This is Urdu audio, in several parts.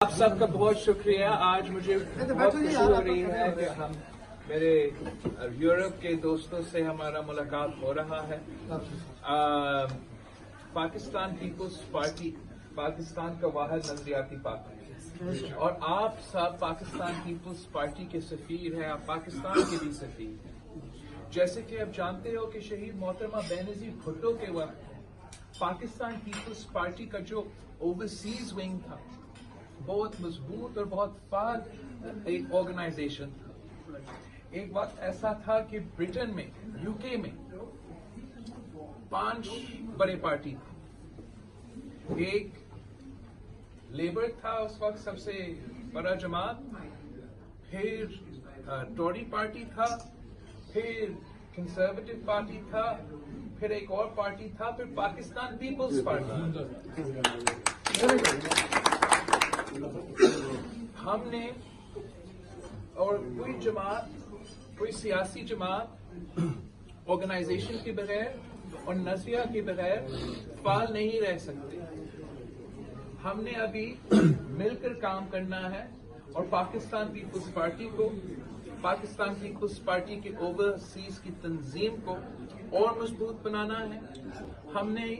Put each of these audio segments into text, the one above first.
آپ سب کا بہت شکریہ. آج مجھے بہت خوشی ہو رہی ہے کہ ہم میرے یورپ کے دوستوں سے ہمارا ملاقات ہو رہا ہے. پاکستان پیپلز پارٹی پاکستان کا واحد نظریاتی پارٹی اور آپ سب پاکستان پیپلز پارٹی کے سفیر ہیں. آپ پاکستان کے بھی سفیر ہیں. جیسے کہ آپ جانتے ہو کہ شہید محترمہ بینظیر بھٹو کے وقت پاکستان پیپلز پارٹی کا جو اوورسیز ونگ تھا بہت مضبوط اور بہت فعال ایک آرگنائزیشن تھا. ایک وقت ایسا تھا کہ برٹن میں یو کے میں 5 بڑے پارٹی تھے. ایک لیبر تھا اس وقت سب سے بڑا جماعت, پھر ٹوری پارٹی تھا, پھر کنزرویٹو پارٹی تھا, پھر ایک اور پارٹی تھا, پھر پاکستان پیپلز پارٹی. ہم نے اور کوئی جماعت, کوئی سیاسی جماعت آرگنائزیشن کے بغیر اور نظریہ کے بغیر فعال نہیں رہ سکتے. ہم نے ابھی مل کر کام کرنا ہے اور پاکستان پیپلز پارٹی کو, پاکستان پیپلز پارٹی کے اوورسیز کی تنظیم کو اور مضبوط بنانا ہے. ہم نے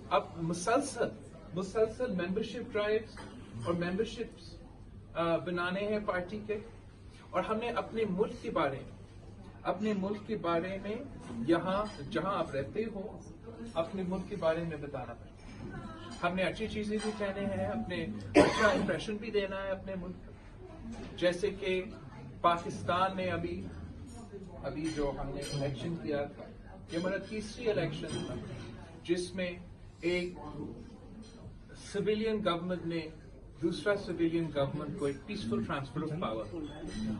اب مسلسل ممبرشپ ڈرائیوز اور ممبرشپس بنانے ہیں پارٹی کے, اور ہم نے اپنے ملک کے بارے میں یہاں جہاں آپ رہتے ہو اپنے ملک کے بارے میں بتانا پڑتا. ہم نے اچھی چیزیں بھی کہنے ہیں, اپنے اچھا امپریشن بھی دینا ہے اپنے ملک کا. جیسے کہ پاکستان نے ابھی جو ہم نے الیکشن کیا تھا, یہ ہمارا تیسری الیکشن تھا جس میں ایک سویلین گورنمنٹ نے دوسرا سویلین گورنمنٹ کو ایک پیسفل ٹرانسفر آف پاور,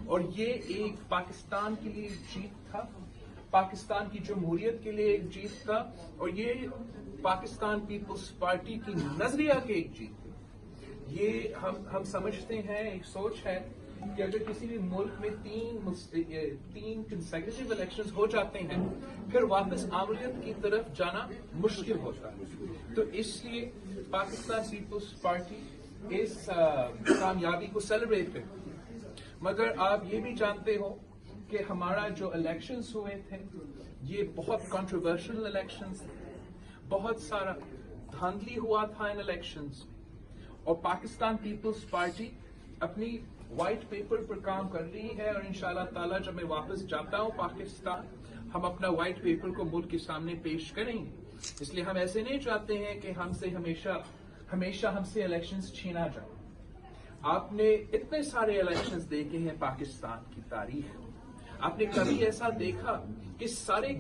اور یہ ایک پاکستان کے لیے جیت تھا, پاکستان کی جمہوریت کے لیے ایک جیت تھا, اور یہ پاکستان پیپلز پارٹی کی نظریہ کی ایک جیت تھی. یہ ہم سمجھتے ہیں, ایک سوچ ہے کہ اگر کسی بھی ملک میں 3 کنسیکیوٹیو الیکشنز ہو جاتے ہیں پھر واپس آمریت کی طرف جانا مشکل ہوتا ہے. تو اس لیے پاکستان پیپلز پارٹی اس کامیابی کو سیلیبریٹ کرتی ہے. مگر آپ یہ بھی جانتے ہو کہ ہمارا جو الیکشنز ہوئے تھے یہ بہت کنٹروورشل الیکشنز تھے, بہت سارا دھاندلی ہوا تھا ان الیکشنز میں, اور پاکستان پیپلز پارٹی اپنی وائٹ پیپر پر کام کر رہی ہے, اور انشاءاللہ تعالی جب میں واپس جاتا ہوں پاکستان ہم اپنا وائٹ پیپر کو ملک کے سامنے پیش کریں گے. اس لیے ہم ایسے نہیں چاہتے ہیں کہ ہم سے ہمیشہ ہم سے الیکشنز چھینا جائے. آپ نے اتنے سارے الیکشنز دیکھے ہیں پاکستان کی تاریخ میں, آپ نے کبھی ایسا دیکھا کہ ساری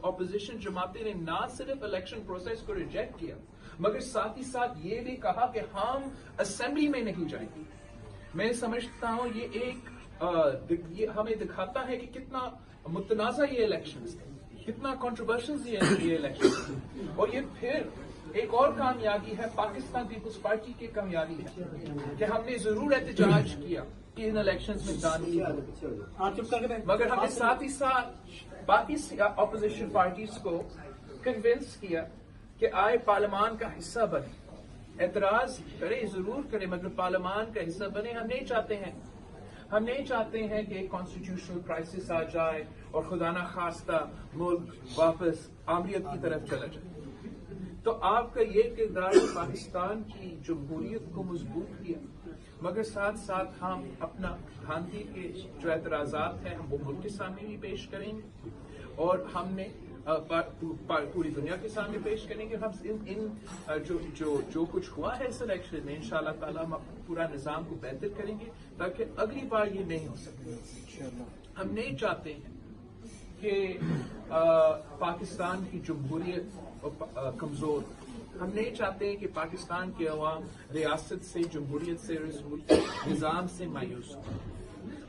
اپوزیشن جماعتیں نے نہ صرف الیکشن پروسیس کو ریجیکٹ کیا مگر ساتھ ہی ساتھ یہ بھی کہا کہ ہم اسمبلی میں نہیں جائیں گے. میں سمجھتا ہوں یہ ہمیں دکھاتا ہے کہ کتنا متنازع یہ الیکشنز تھے, کتنا کنٹروورشل یہ الیکشن تھے. اور یہ پھر ایک اور کامیابی ہے پاکستان پیپلز پارٹی کی کامیابی ہے کہ ہم نے ضرور احتجاج کیا کہ ان الیکشنز میں دھاندلی ہوئی, مگر ہم نے ساتھ ہی ساتھ باقی اپوزیشن پارٹیز کو کنونس کیا کہ آئے پارلیمان کا حصہ بنے, اعتراض کرے ضرور کرے مگر پارلیمان کا حصہ بنے. ہم نہیں چاہتے ہیں کہ ایک کانسٹیٹیوشنل کرائسس آ جائے اور خدا نہ خواستہ ملک واپس آمریت کی طرف چلا جائے. تو آپ کا یہ کردار پاکستان کی جمہوریت کو مضبوط کیا, مگر ساتھ ساتھ ہم اپنا دھاندلی کے جو اعتراضات ہیں ہم وہ ملک کے سامنے بھی پیش کریں گے, اور ہم نے پوری دنیا کے سامنے پیش کریں گے. ہم جو کچھ ہوا ہے اس الیکشن میں انشاءاللہ تعالی ہم پورا نظام کو بہتر کریں گے تاکہ اگلی بار یہ نہیں ہو سکے. ہم نہیں چاہتے ہیں کہ پاکستان کی جمہوریت کمزور, ہم نہیں چاہتے کہ پاکستان کے عوام ریاست سے, جمہوریت سے, نظام سے مایوس ہو.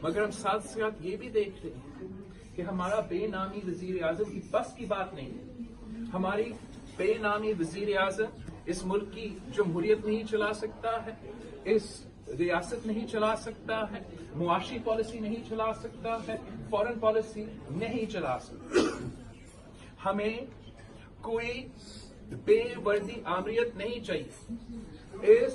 مگر ہم ساتھ ساتھ یہ بھی دیکھ رہے ہیں کہ ہمارا بے نامی وزیر اعظم کی بس کی بات نہیں ہے. ہماری بے نامی وزیر اعظم اس ملک کی جمہوریت نہیں چلا سکتا ہے, اس ریاست نہیں چلا سکتا ہے, معاشی پالیسی نہیں چلا سکتا ہے, فورن پالیسی نہیں چلا سکتا. ہمیں کوئی بے وردی آمریت نہیں چاہیے. اس